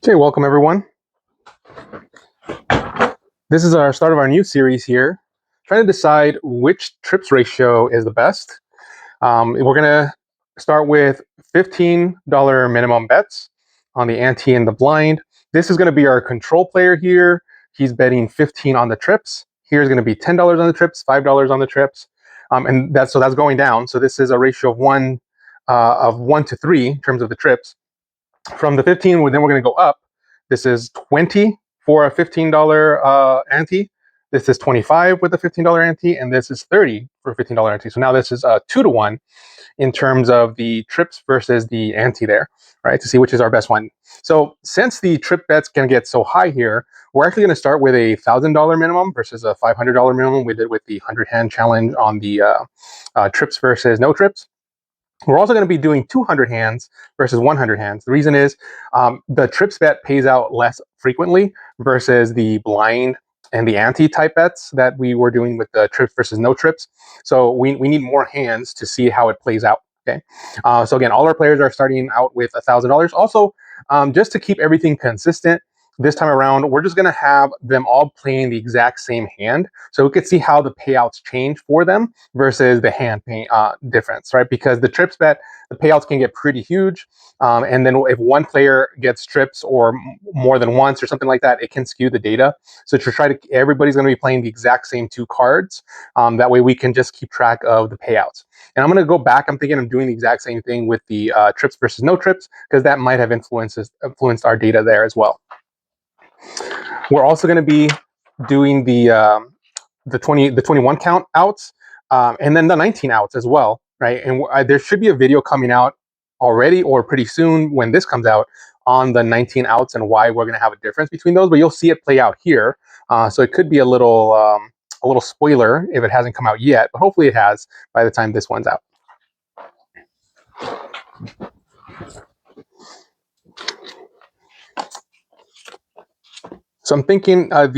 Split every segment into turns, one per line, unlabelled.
Okay, welcome everyone. This is our start of our new series here, trying to decide which trips ratio is the best. We're gonna start with $15 minimum bets on the ante and the blind. This is gonna be our control player here. He's betting 15 on the trips. Here's gonna be $10 on the trips, $5 on the trips, and that's going down. So this is a ratio of one to three in terms of the trips. From the 15, then we're going to go up. This is 20 for a $15 ante. This is 25 with a $15 ante, and this is 30 for a $15 ante. So now this is 2-to-1 in terms of the trips versus the ante there, right? To see which is our best one. So since the trip bets can get so high here, we're actually going to start with a $1,000 minimum versus a $500 minimum we did with the 100-hand challenge on the trips versus no trips. We're also going to be doing 200 hands versus 100 hands. The reason is the trips bet pays out less frequently versus the blind and the ante type bets that we were doing with the trips versus no trips. So we need more hands to see how it plays out. Okay. So again, all our players are starting out with $1,000. Also, just to keep everything consistent, this time around, we're just going to have them all playing the exact same hand. So we could see how the payouts change for them versus the hand pay, difference, right? Because the trips bet, the payouts can get pretty huge. And then if one player gets trips or more than once or something like that, it can skew the data. So to try to, everybody's going to be playing the exact same two cards. That way we can just keep track of the payouts. And I'm going to go back. I'm thinking of doing the exact same thing with the trips versus no trips, because that might have influenced our data there as well. We're also going to be doing the 21 count outs, and then the 19 outs as well, right? And there should be a video coming out already or pretty soon when this comes out on the 19 outs and why we're going to have a difference between those. But you'll see it play out here, so it could be a little spoiler if it hasn't come out yet, but hopefully it has by the time this one's out. So I'm thinking that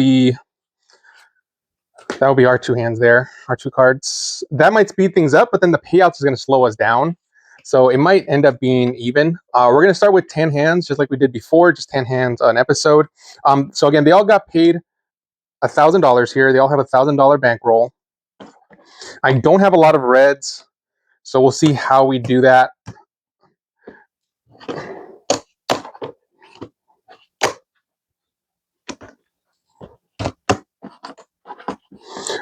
will be our two hands there, our two cards. That might speed things up, but then the payouts is going to slow us down. So it might end up being even. We're going to start with 10 hands, just like we did before, just 10 hands an episode. So again, they all got paid $1,000 here. They all have $1,000 bankroll. I don't have a lot of reds, so we'll see how we do that.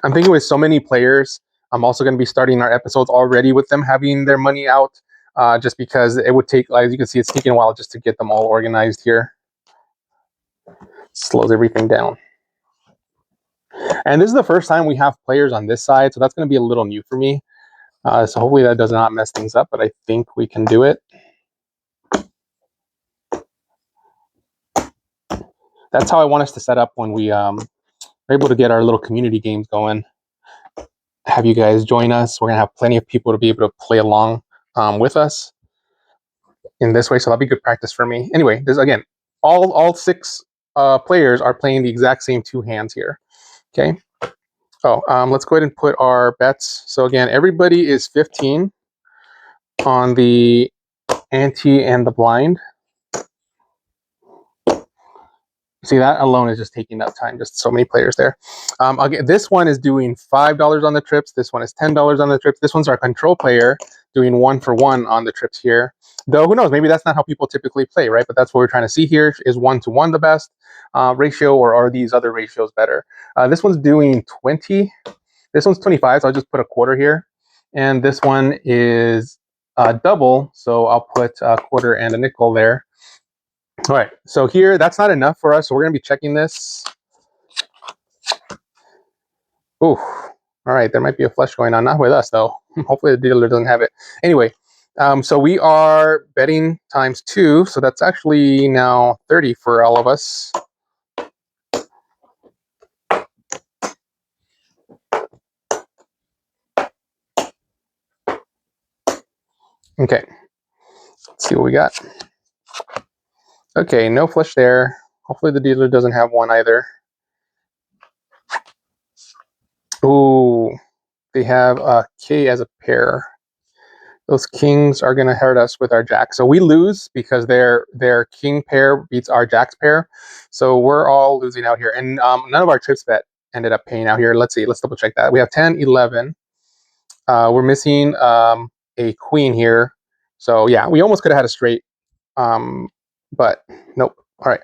I'm thinking with so many players, I'm also going to be starting our episodes already with them having their money out, just because it would take, as you can see, it's taking a while just to get them all organized here. Slows everything down. And this is the first time we have players on this side, so that's going to be a little new for me. So hopefully that does not mess things up, but I think we can do it. That's how I want us to set up when we are able to get our little community games going. Have you guys join us. We're going to have plenty of people to be able to play along with us in this way, so that'll be good practice for me. Anyway, there's, again, all six players are playing the exact same two hands here. Okay. Oh, let's go ahead and put our bets. So again, everybody is 15 on the ante and the blind. See, that alone is just taking up time. Just so many players there. Again, this one is doing $5 on the trips. This one is $10 on the trips. This one's our control player doing 1-for-1 on the trips here. Though, who knows? Maybe that's not how people typically play, right? But that's what we're trying to see here. Is 1-to-1 the best ratio, or are these other ratios better? This one's doing 20. This one's 25, so I'll just put a quarter here. And this one is double, so I'll put a quarter and a nickel there. All right, so here, that's not enough for us, so we're going to be checking this. Ooh, all right, there might be a flush going on. Not with us, though. Hopefully the dealer doesn't have it. Anyway, so we are betting times 2, so that's actually now 30 for all of us. Okay, let's see what we got. Okay, no flush there. Hopefully the dealer doesn't have one either. Ooh, they have a K as a pair. Those kings are going to hurt us with our jacks. So we lose because their king pair beats our jacks pair. So we're all losing out here. And none of our trips bet ended up paying out here. Let's see. Let's double check that. We have 10, 11. We're missing a queen here. So yeah, we almost could have had a straight. But nope. All right.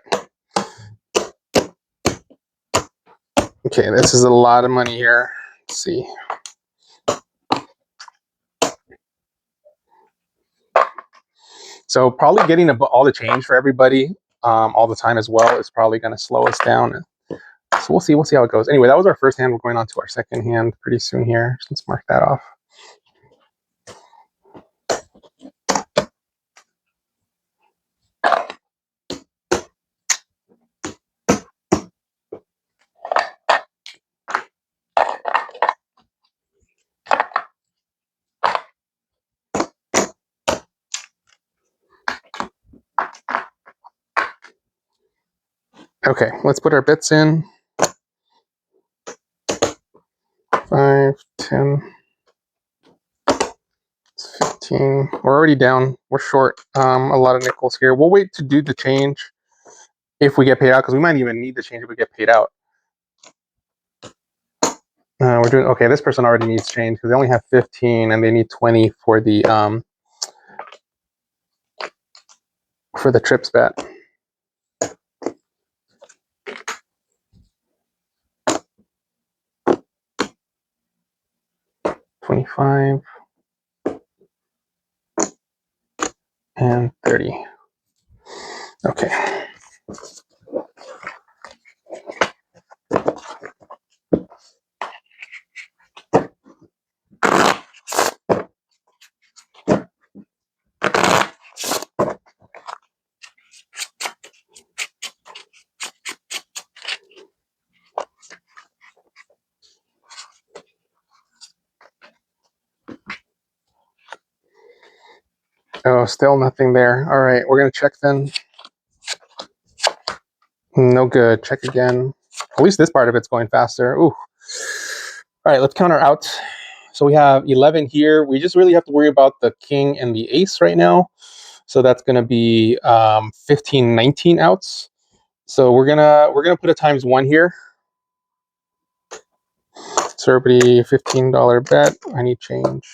Okay, this is a lot of money here. Let's see. So probably getting all the change for everybody all the time as well is probably going to slow us down. So we'll see. We'll see how it goes. Anyway, that was our first hand. We're going on to our second hand pretty soon here. So let's mark that off. Okay, let's put our bits in. 5, 10, 15. We're already down. We're short a lot of nickels here. We'll wait to do the change if we get paid out, because we might even need the change if we get paid out. We're doing okay. This person already needs change because they only have 15 and they need 20 for the trips bet. 25 and 30. Okay. Oh, still nothing there. All right, we're gonna check then. No good. Check again. At least this part of it's going faster. Ooh. All right, let's count our outs. So we have 11 here. We just really have to worry about the king and the ace right now. So that's gonna be 15, 19 outs. So we're gonna put a ×1 here. So everybody $15 bet. I need change.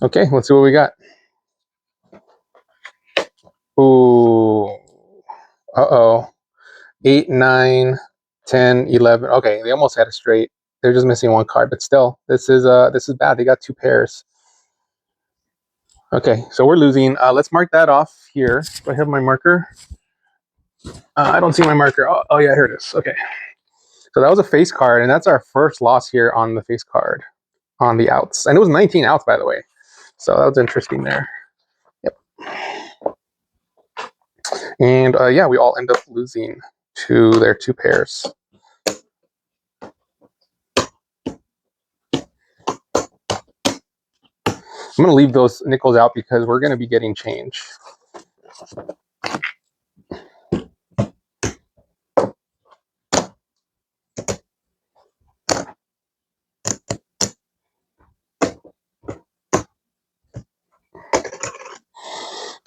Okay, let's see what we got. Ooh. Uh-oh. 8, 9, 10, 11. Okay, they almost had a straight. They're just missing one card, but still, this is bad. They got 2 pairs. Okay, so we're losing. Let's mark that off here. Do I have my marker? I don't see my marker. Oh yeah, here it is. Okay. So that was a face card, and that's our first loss here on the face card on the outs. And it was 19 outs, by the way. So that was interesting there. Yep. And yeah, we all end up losing to their 2 pairs. I'm going to leave those nickels out because we're going to be getting change.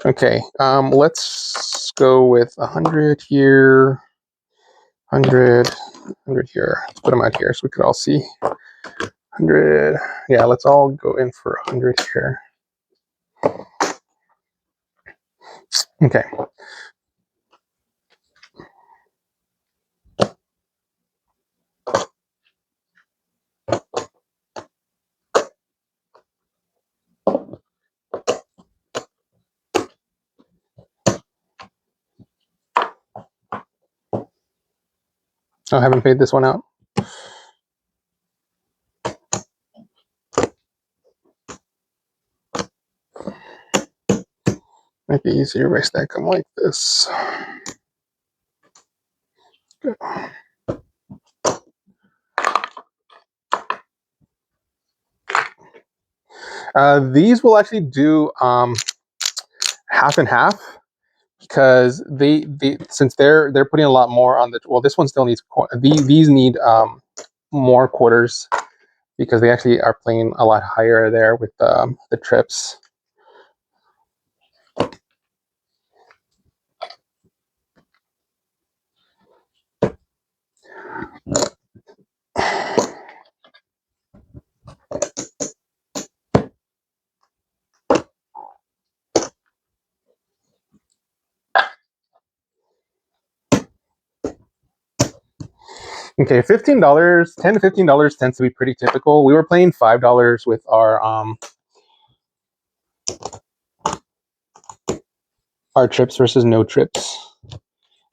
Okay, let's go with 100 here, 100, 100 here. Let's put them out here so we could all see. 100. Yeah, let's all go in for 100 here. Okay. I haven't paid this one out. Might be easier if I stack them like this. Good. These will actually do half and half because they since they're putting a lot more on the, well, this one still needs, these need more quarters because they actually are playing a lot higher there with the trips. Okay, $15, $10 to $15 tends to be pretty typical. We were playing $5 with our trips versus no trips.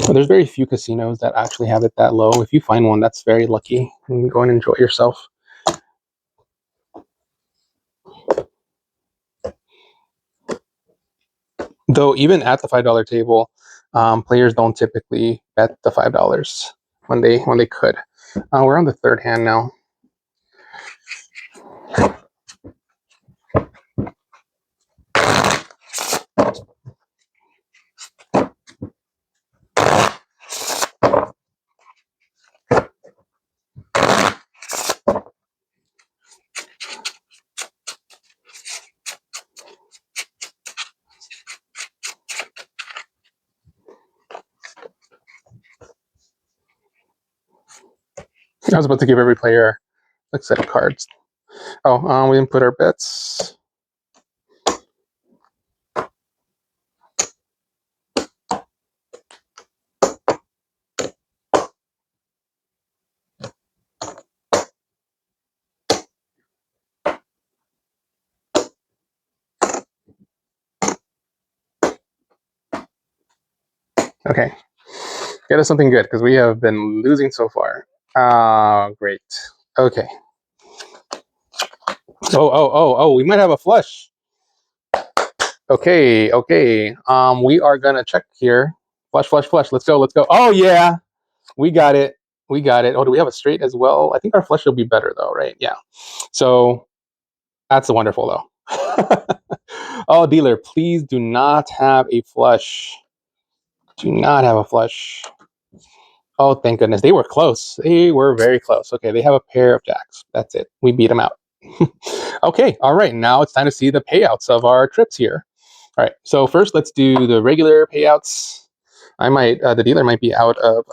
So there's very few casinos that actually have it that low. If you find one, that's very lucky. You can go and enjoy yourself. Though even at the $5 table, players don't typically bet the $5 when they could. We're on the third hand now. I was about to give every player a set of cards. Oh, we didn't put our bets. Okay, get us something good because we have been losing so far. Great. Okay. Oh, we might have a flush. Okay. We are gonna check here. Flush. Let's go. Oh yeah, we got it. Oh, do we have a straight as well? I think our flush will be better though, right? Yeah. So that's wonderful though. Oh, dealer, please do not have a flush. Do not have a flush. Oh, thank goodness. They were close. They were very close. Okay, they have a pair of jacks. That's it. We beat them out. Okay, all right. Now it's time to see the payouts of our trips here. All right, so first let's do the regular payouts. The dealer might be out of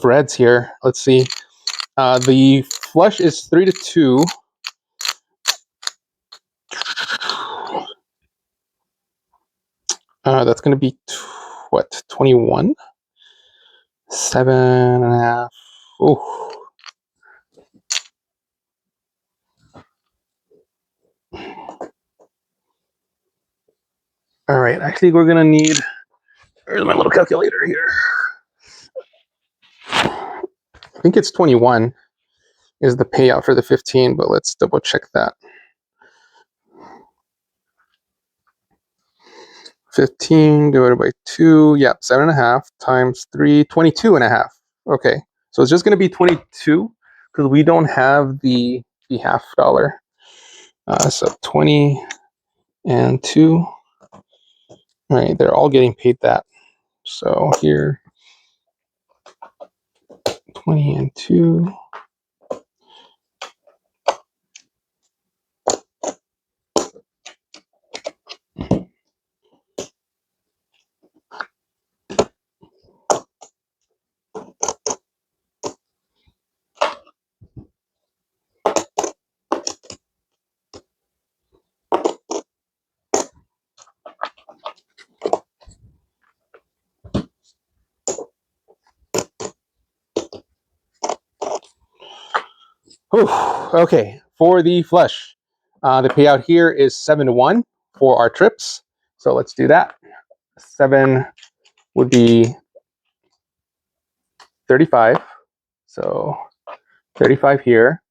reds here. Let's see. The flush is 3 to 2. That's going to be what, 21? 7.5. Oh. All right, actually, we're going to need, where's my little calculator here? I think it's 21 is the payout for the 15, but let's double check that. 15 divided by 2, yeah, 7.5 times 3, 22.5. Okay, so it's just going to be 22 because we don't have the half dollar. So 20 and 2. All right, they're all getting paid that. So here, 20 and 2. Whew, okay, for the flush, the payout here is 7 to 1 for our trips. So let's do that. 7 would be 35. So 35 here.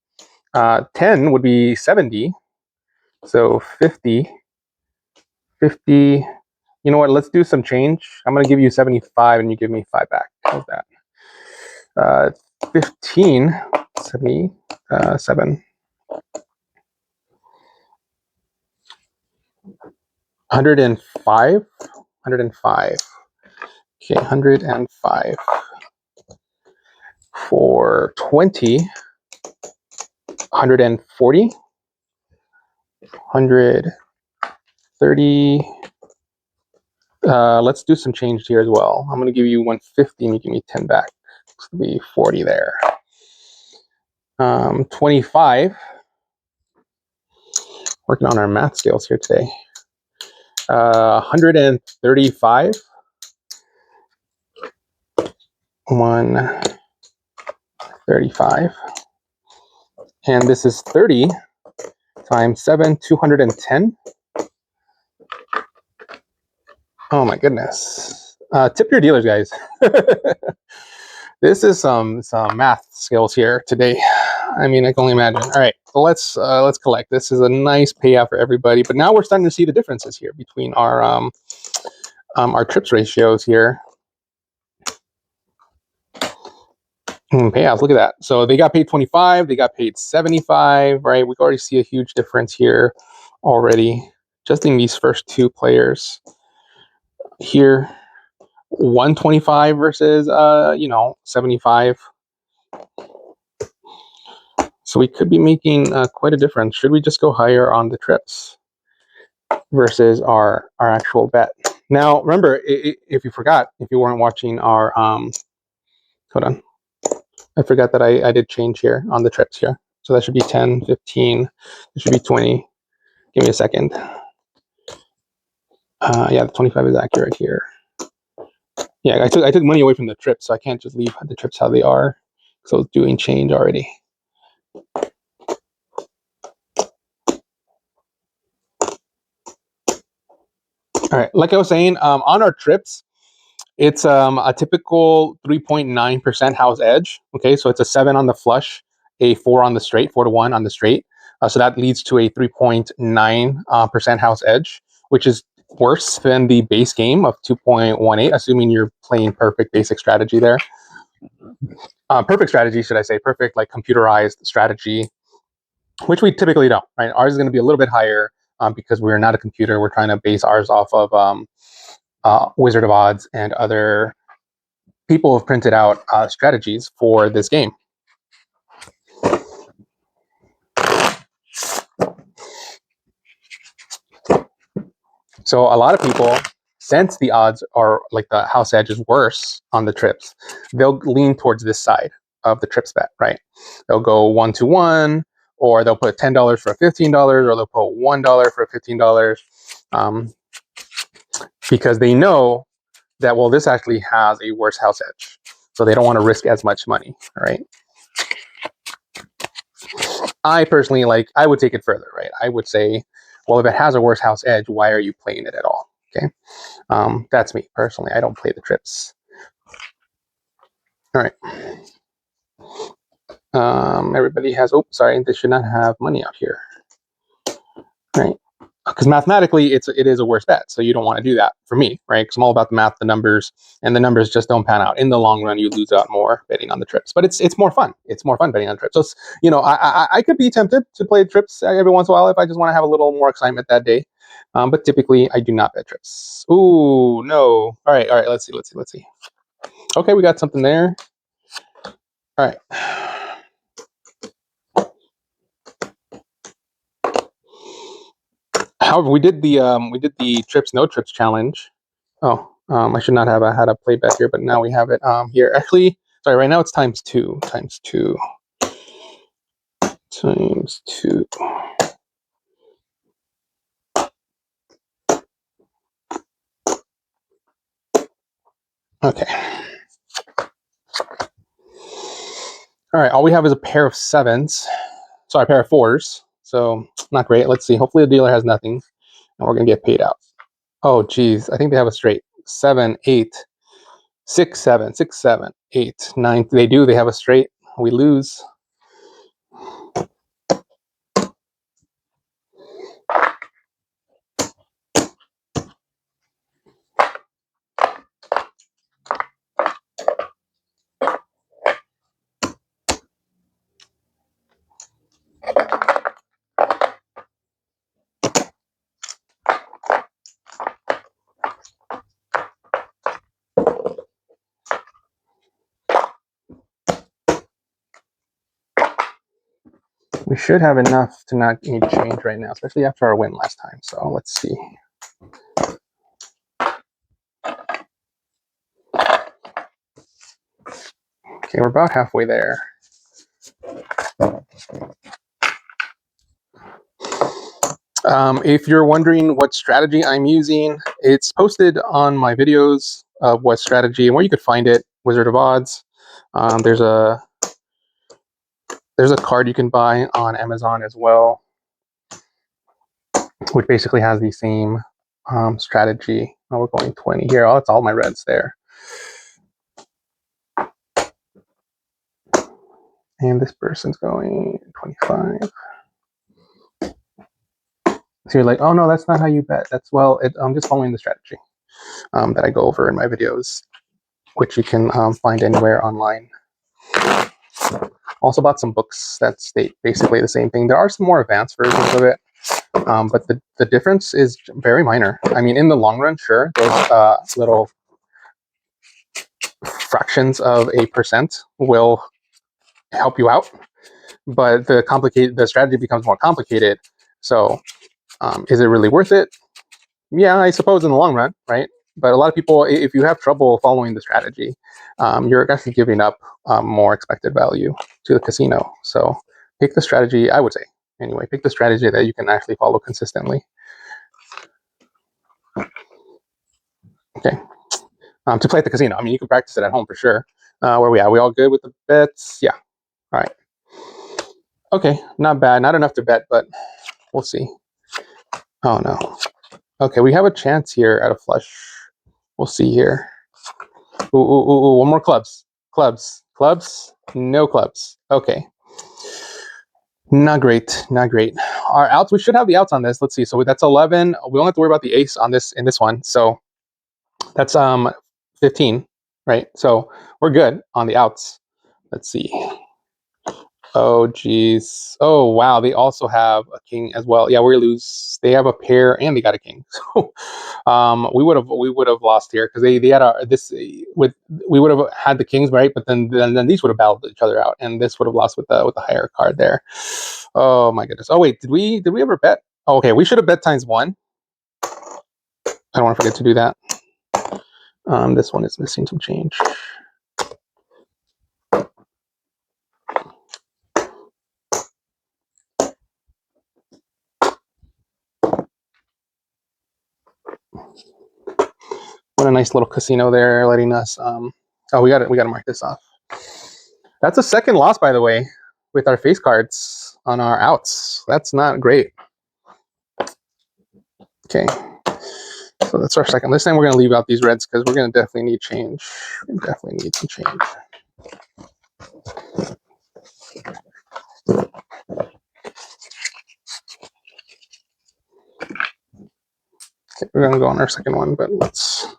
10 would be 70. So 50. 50. You know what? Let's do some change. I'm going to give you 75 and you give me 5 back. How's that? 15. 77. 105. 105. Okay, 105 for 20. 140. 130. Let's do some change here as well. I'm going to give you 150 and you give me 10 back. It's going to be 40 there. 25. Working on our math skills here today. 135. 135. And this is 30 times 7, 210. Oh my goodness. Tip your dealers, guys. This is some math skills here today. I mean, I can only imagine. All right, so let's collect. This is a nice payout for everybody. But now we're starting to see the differences here between our trips ratios here. Payouts, look at that. So they got paid 25, they got paid 75, right? We can already see a huge difference here already, just in these first two players here. 125 versus 75. So we could be making quite a difference. Should we just go higher on the trips versus our actual bet? Now, remember, if you forgot, if you weren't watching our hold on, I forgot that I did change here on the trips here. So that should be 10, 15, it should be 20. Give me a second. Yeah, the 25 is accurate here. Yeah, I took money away from the trips, so I can't just leave the trips how they are. So it's doing change already. All right, like I was saying, on our trips, it's a typical 3.9% house edge. Okay, so it's a 7 on the flush, a 4 on the straight, 4 to 1 on the straight. So that leads to a 3.9% house edge, which is worse than the base game of 2.18, assuming you're playing perfect basic strategy there. Perfect strategy, should I say, perfect like computerized strategy, which we typically don't, right? Ours is going to be a little bit higher because we're not a computer. We're trying to base ours off of Wizard of Odds and other people have printed out strategies for this game. So a lot of people, since the odds are like the house edge is worse on the trips, they'll lean towards this side of the trips bet, right? They'll go 1-1, or they'll put $10 for $15, or they'll put $1 for $15, because they know that, well, this actually has a worse house edge, so they don't want to risk as much money, right? I personally, I would take it further, right? I would say, well, if it has a worse house edge, why are you playing it at all? Okay, that's me personally. I don't play the trips. All right. Everybody has. Oh, sorry. They should not have money out here, right? Because mathematically, it is a worse bet. So you don't want to do that for me, right? Because I'm all about the math, the numbers, and the numbers just don't pan out. In the long run, you lose out more betting on the trips. But it's more fun. It's more fun betting on trips. So it's, I could be tempted to play trips every once in a while if I just want to have a little more excitement that day. But typically, I do not bet trips. Ooh, no. All right. Let's see. Okay, we got something there. All right. However, we did the trips no trips challenge. Oh, I should not have had a play bet here, but now we have it here. Actually, sorry, right now it's times two. Okay. All right, all we have is a pair of sevens. Sorry, a pair of fours. So not great. Let's see. Hopefully the dealer has nothing, and we're gonna get paid out. Oh, geez, I think they have a straight. 7, 8, 6, 7, 6, 7, 8, 9. They do. They have a straight. We lose. We should have enough to not need change right now, especially after our win last time. So let's see. Okay, we're about halfway there. If you're wondering what strategy I'm using, it's posted on my videos of what strategy and where you could find it. Wizard of Odds. There's a card you can buy on Amazon as well, which basically has the same strategy. Oh, we're going 20 here. Oh, it's all my reds there. And this person's going 25. So you're like, oh no, that's not how you bet. That's, well, I'm just following the strategy that I go over in my videos, which you can find anywhere online. Also bought some books that state basically the same thing. There are some more advanced versions of it, but the difference is very minor. I mean, in the long run, sure, those little fractions of a percent will help you out, but the strategy becomes more complicated. So is it really worth it? Yeah, I suppose in the long run, right? But a lot of people, if you have trouble following the strategy, you're actually giving up more expected value to the casino. So pick the strategy, I would say, anyway, pick the strategy that you can actually follow consistently. Okay. To play at the casino, I mean, you can practice it at home for sure. Where are we at? We all good with the bets? Yeah. All right. Okay, not bad. Not enough to bet, but we'll see. Oh, no. Okay, we have a chance here at a flush. We'll see here. Ooh, one more clubs. Clubs. No clubs. Okay. Not great. Our outs, we should have the outs on this. Let's see. So that's 11. We don't have to worry about the ace on this in this one. So that's 15, right? So we're good on the outs. Let's see. Oh geez. Oh wow. They also have a king as well. Yeah, we lose. They have a pair and they got a king. So we would have lost here because they had we would have had the kings, right, but then these would have battled each other out, and this would have lost with the higher card there. Oh my goodness. Oh wait, did we ever bet? Oh, okay, we should have bet ×1. I don't want to forget to do that. This one is missing some change. What a nice little casino there, letting us. Oh, we got to mark this off. That's a second loss, by the way, with our face cards on our outs. That's not great. Okay, so that's our second. This time we're going to leave out these reds because we're going to definitely need change. We definitely need some change. Okay, we're going to go on our second one, but let's.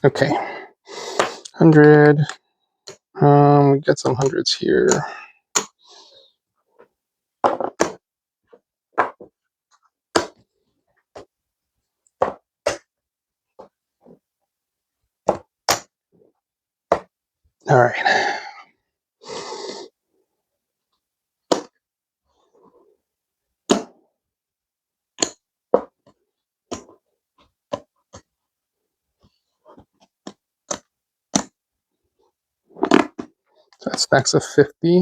Okay, 100. We get some hundreds here. All right. So that stacks of 50.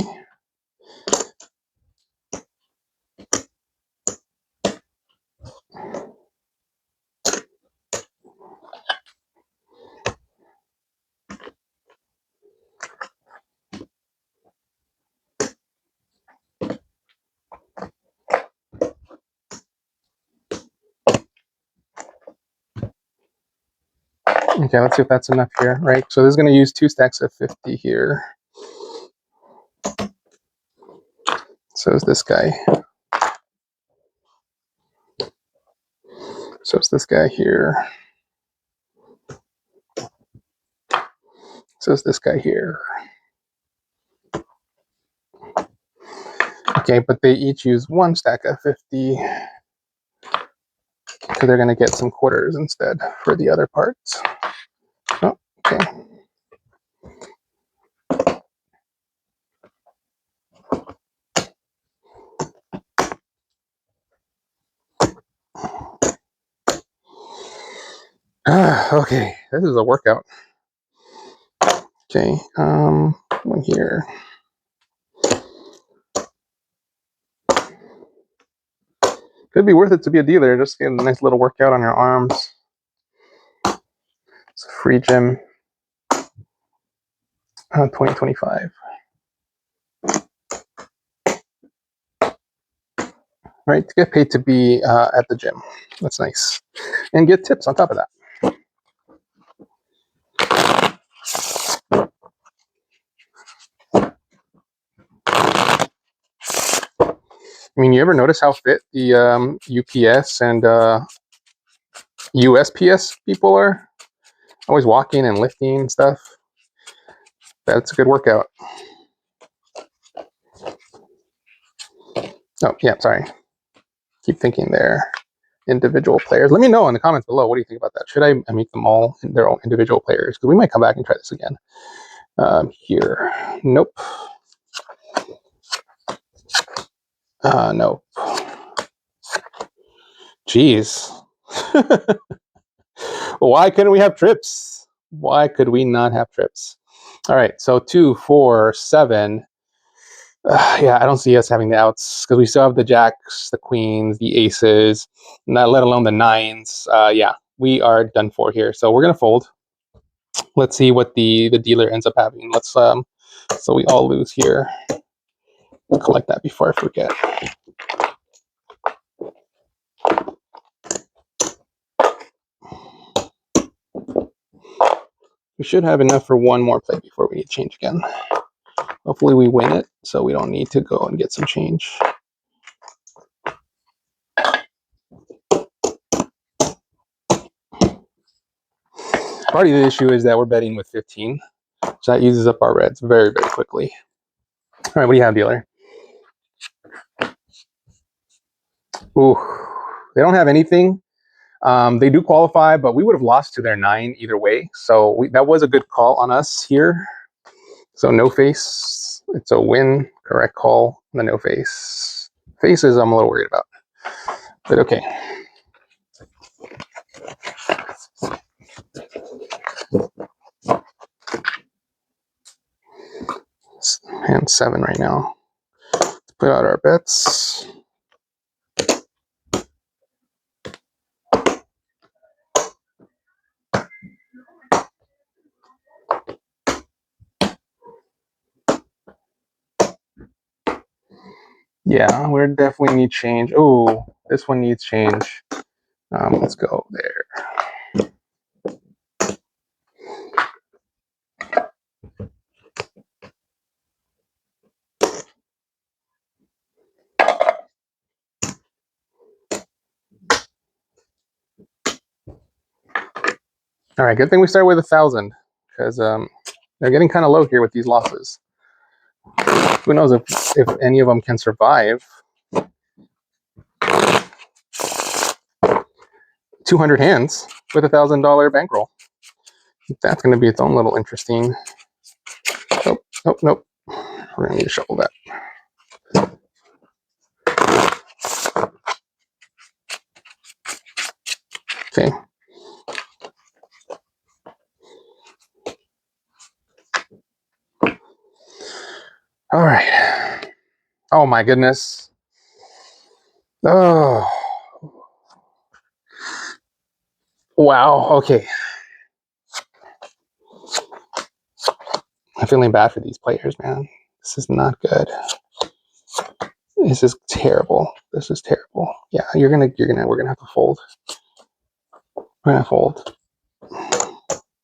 Okay, let's see if that's enough here, right? So this is going to use 2 stacks of 50 here. So is this guy. So it's this guy here. So it's this guy here. Okay, but they each use 1 stack of 50. So they're going to get some quarters instead for the other parts. Oh, okay. Okay, this is a workout. Okay, one here. Could be worth it to be a dealer. Just get a nice little workout on your arms. It's a free gym. 2025. Right, to get paid to be at the gym. That's nice. And get tips on top of that. I mean, you ever notice how fit the UPS and USPS people are? Always walking and lifting and stuff. That's a good workout. Oh, yeah, sorry. Keep thinking they're individual players. Let me know in the comments below. What do you think about that? Should I make them all their own individual players? Because we might come back and try this again. Here. Nope. Nope. Jeez. Why couldn't we have trips? Why could we not have trips? All right, so 2, 4, 7. Yeah, I don't see us having the outs because we still have the jacks, the queens, the aces, not let alone the nines. Yeah, we are done for here. So we're gonna fold. Let's see what the dealer ends up having. Let's so we all lose here. I'll collect that before I forget. We should have enough for one more play before we need change again. Hopefully we win it, so we don't need to go and get some change. Part of the issue is that we're betting with 15, so that uses up our reds very, very quickly. All right, what do you have, dealer? Ooh, they don't have anything. They do qualify, but we would have lost to their 9 either way. So that was a good call on us here. So no face. It's a win. Correct call. The no face. Faces I'm a little worried about. But okay. Hand 7 right now. Let's put out our bets. Yeah, we definitely need change. Oh, this one needs change. Let's go there. All right, good thing we start with 1,000 because they're getting kind of low here with these losses. Who knows if any of them can survive. 200 hands with $1,000 bankroll. That's going to be its own little interesting. Oh, nope, nope. We're going to need to shuffle that. Okay. All right. Oh my goodness. Oh. Wow. Okay. I'm feeling bad for these players, man. This is not good. This is terrible. This is terrible. Yeah, we're gonna have to fold. We're gonna fold.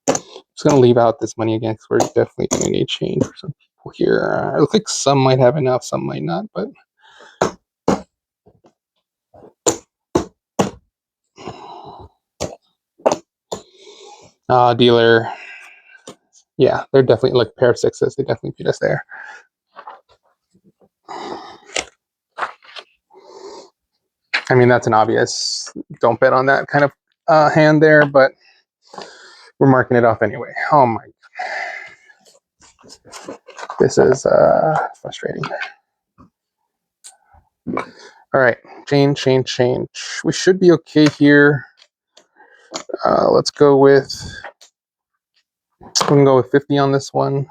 Just gonna leave out this money again because we're definitely gonna need change for some people here. It looks like some might have enough, some might not, but dealer. Yeah, they're definitely like pair of sixes. They definitely beat us there. I mean, that's an obvious don't bet on that kind of hand there, but we're marking it off anyway. Oh my, this is frustrating. All right, change. We should be okay here. Let's go with, we can go with 50 on this one.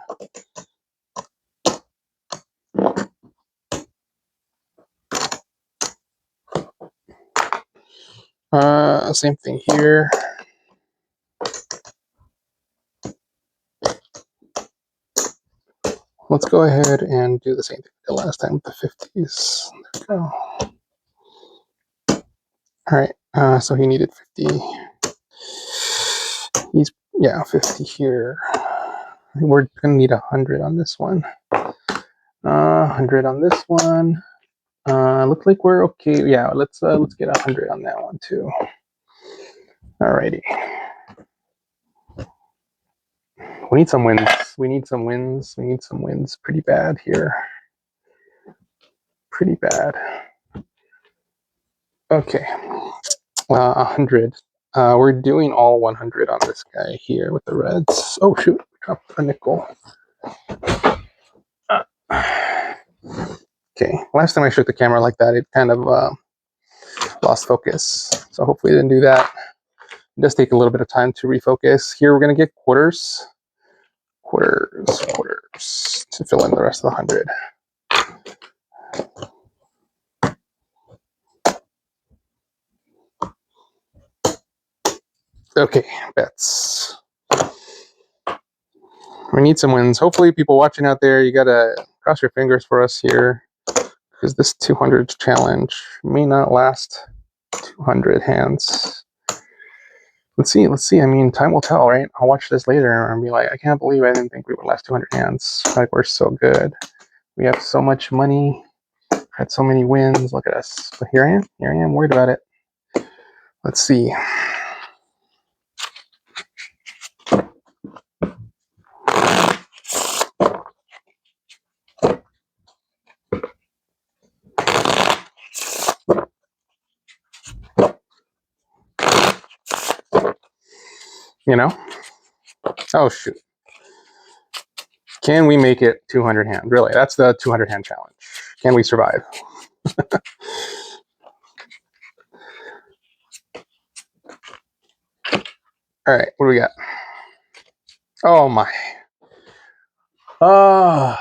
Same thing here. Let's go ahead and do the same thing the last time with the 50s. There we go. All right, so he needed 50. He's, yeah, 50 here. We're gonna need 100 on this one. 100 on this one. Looks like we're okay. Yeah, let's get 100 on that one too. Alrighty. We need some wins. We need some wins pretty bad here. Pretty bad. Okay. 100. We're doing all 100 on this guy here with the reds. Oh shoot, we dropped a nickel. Okay, last time I shook the camera like that, it kind of lost focus. So hopefully it didn't do that. It does take a little bit of time to refocus. Here we're gonna get quarters to fill in the rest of the 100. Okay, bets. We need some wins. Hopefully people watching out there, you gotta cross your fingers for us here, because this 200 challenge may not last 200 hands. Let's see. I mean, time will tell, right? I'll watch this later and be like, I can't believe I didn't think we would last 200 hands. Like, we're so good. We have so much money, had so many wins. Look at us. But here I am worried about it. Let's see. You know? Oh, shoot. Can we make it 200 hands? Really, that's the 200 hand challenge. Can we survive? All right, what do we got? Oh my. Oh.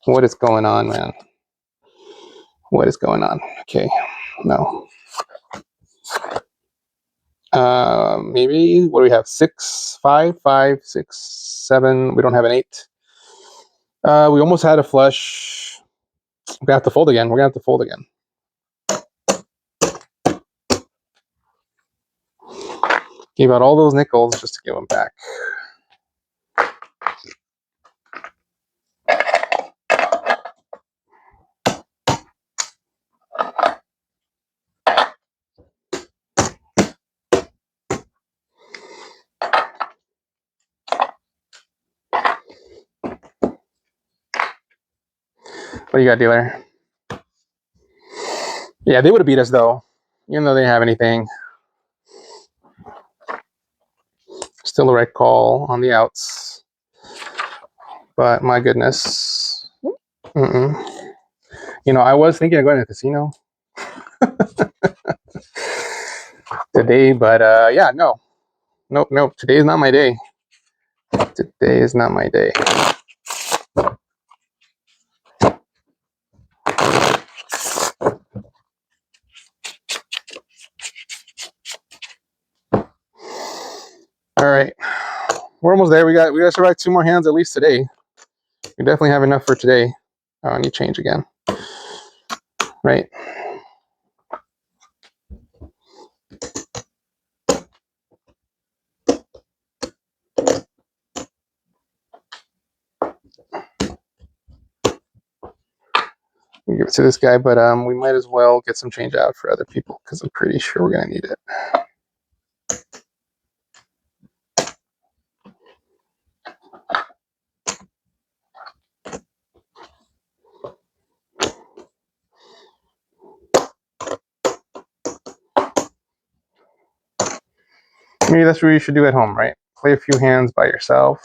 What is going on, man? What is going on? Okay, no. Maybe, what do we have? 6, 5, 5, 6, 7. We don't have an 8. We almost had a flush. We're gonna have to fold again. Gave out all those nickels just to give them back. What do you got, dealer? Yeah, they would have beat us though, even though they didn't have anything. Still a right call on the outs. But my goodness. You know, I was thinking of going to the casino today, but yeah, no. Nope. Today is not my day. Today is not my day. All right. We're almost there. We got to survive 2 more hands at least today. We definitely have enough for today. Oh, I need change again. Right. We give it to this guy, but we might as well get some change out for other people because I'm pretty sure we're gonna need it. Maybe that's what you should do at home, right? Play a few hands by yourself.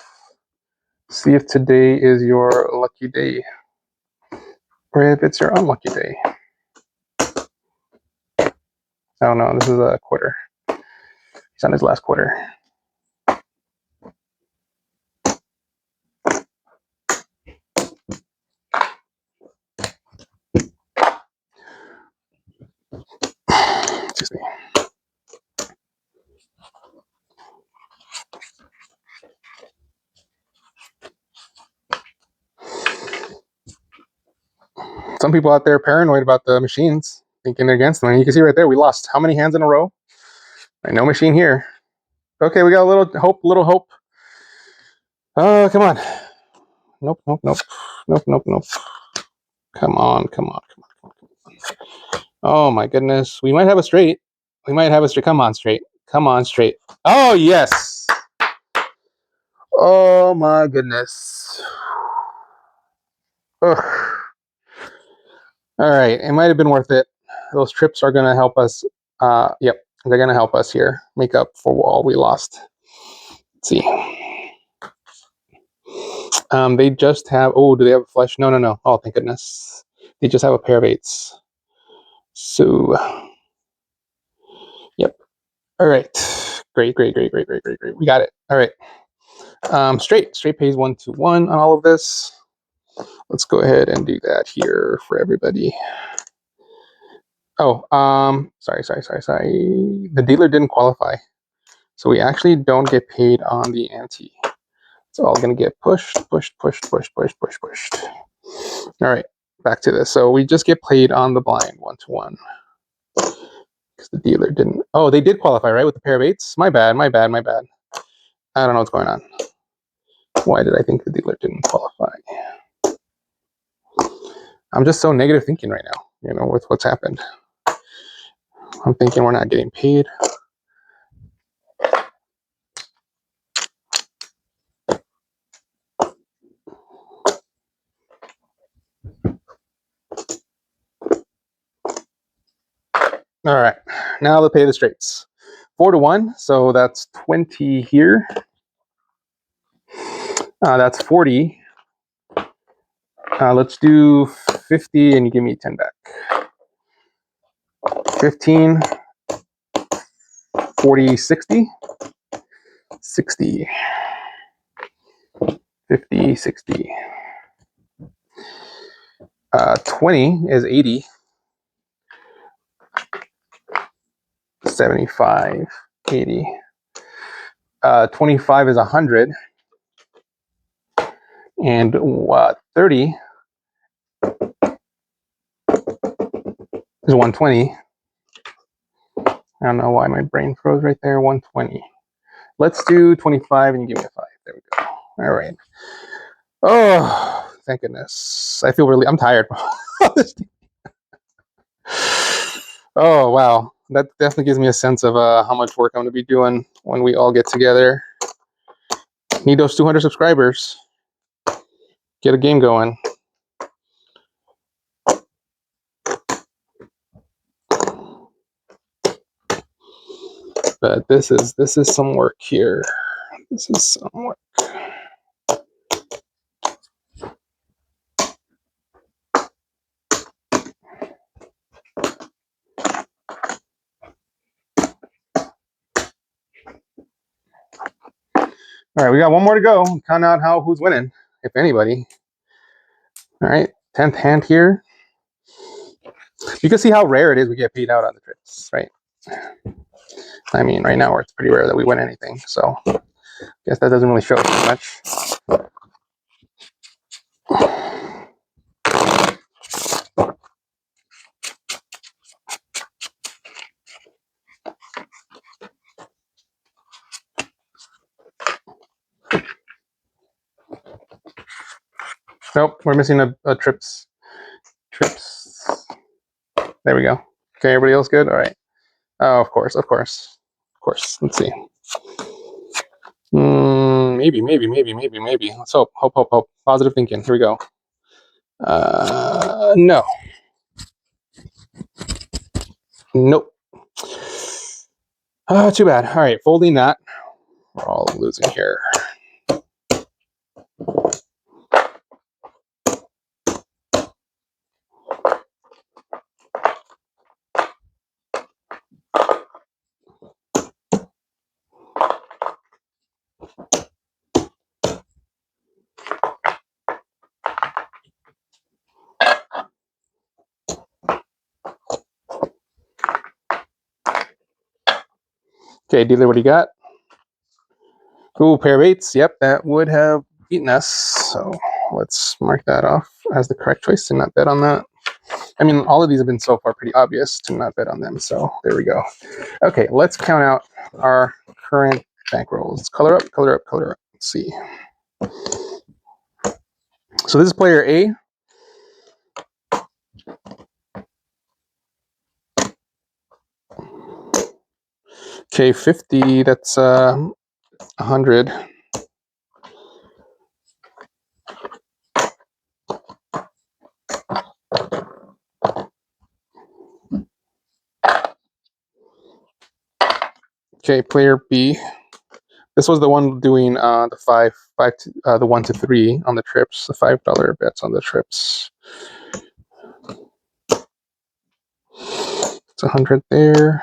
See if today is your lucky day, or if it's your unlucky day. Oh no, this is a quarter. He's on his last quarter. Excuse me. Some people out there are paranoid about the machines, thinking they're against them. And you can see right there, we lost how many hands in a row? Right, no machine here. Okay, we got a little hope, Oh, come on. Nope. Come on. Oh my goodness. We might have a straight. Come on, straight. Oh, yes. Oh my goodness. Ugh. All right, it might have been worth it. Those trips are going to help us. Yep, they're going to help us here make up for all we lost. Let's see. They just have. Oh, do they have a flush? No. Oh, thank goodness. They just have a pair of eights. So, yep. All right. Great. We got it. All right. Straight pays 1-1 on all of this. Let's go ahead and do that here for everybody. Oh, sorry. The dealer didn't qualify, so we actually don't get paid on the ante. It's all gonna get pushed. All right, back to this. So we just get played on the blind 1-1 because the dealer didn't. Oh, they did qualify, right, with the pair of eights. My bad. I don't know what's going on. Why did I think the dealer didn't qualify? I'm just so negative thinking right now, with what's happened. I'm thinking we're not getting paid. All right, now let's pay the straights. 4-1, so that's 20 here. That's 40. Let's do 50 and you give me 10 back. 15, 40, 60. 60. 50, 60. 20 is 80. 75, 80. 25 is 100. And 30 is 120. I don't know why my brain froze right there. 120. Let's do 25 and you give me a 5. There we go. All right. Oh, thank goodness. I'm tired. Oh, wow. That definitely gives me a sense of how much work I'm going to be doing when we all get together. Need those 200 subscribers. Get a game going. But this is some work here. This is some work. All right, we got one more to go. Count out who's winning, if anybody. All right, 10th hand here. You can see how rare it is we get paid out on the trips, right? I mean, right now it's pretty rare that we win anything, so I guess that doesn't really show too much. Nope, we're missing a trips. There we go. Okay, everybody else good? All right. Oh, of course. Let's see. Maybe. Let's hope. Positive thinking. Here we go. No. Nope. Too bad. All right, folding that. We're all losing here. Okay, dealer, what do you got? Cool, pair of eights. Yep, that would have beaten us. So let's mark that off as the correct choice to not bet on that. I mean, all of these have been so far pretty obvious to not bet on them. So there we go. Okay, let's count out our current bankrolls. Color up, color up, color up. Let's see. So this is player A. Okay, 50, that's 100. Okay, player B. This was the one doing the 1 to 3 on the trips, the $5 bets on the trips. It's 100 there.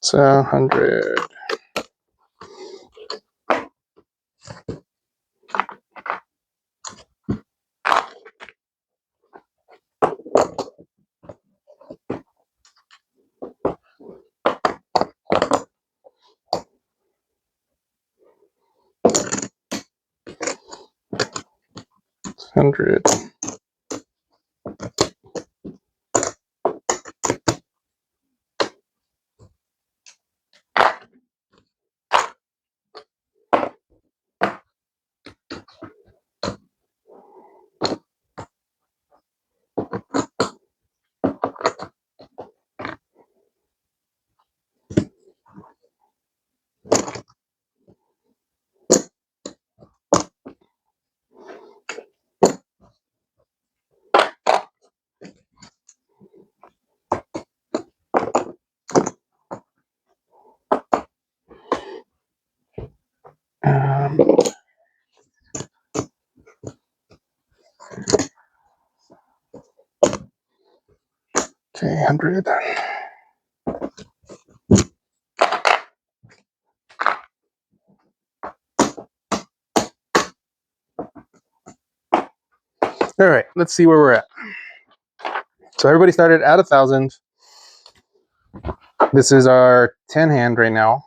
It's 100. Hundred. Okay, 100. All right, let's see where we're at. So everybody started at 1,000. This is our 10 hand right now,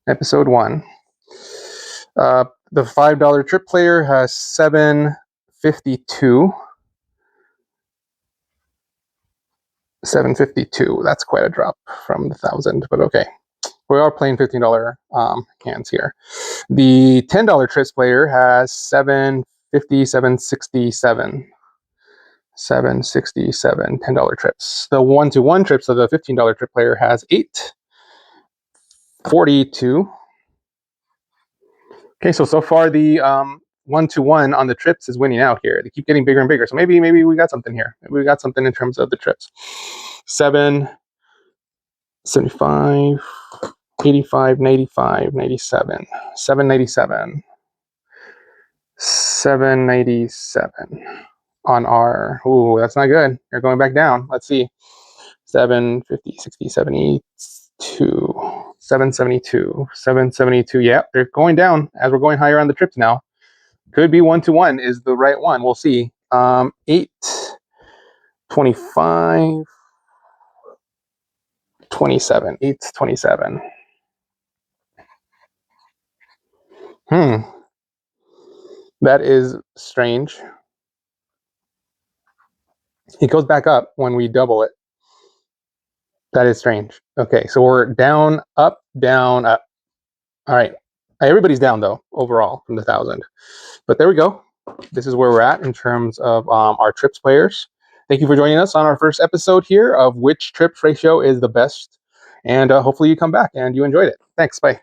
episode 1. The $5 trip player has 752. 752. That's quite a drop from the 1,000, but okay. We are playing $15 hands here. The $10 trips player has 750, 767. 767 $10 trips. The 1-to-1 trips of the $15 trip player has 842. Okay, so far the 1-to-1 on the trips is winning out here. They keep getting bigger and bigger. So maybe we got something here. Maybe we got something in terms of the trips. 775, 85, 95, 97, 797, 797 on our. Ooh, that's not good. You're going back down. Let's see. 750, 60, 72, 772, 772. Yeah, they're going down as we're going higher on the trips now. Could be 1-to-1 is the right one. We'll see. 825, 27, 827. That is strange. It goes back up when we double it. That is strange. Okay, so we're down, up, down, up. All right. Everybody's down though, overall from the 1,000. But there we go. this is where we're at in terms of our trips players. Thank you for joining us on our first episode here of which trips ratio is the best. And hopefully you come back and you enjoyed it. Thanks. Bye.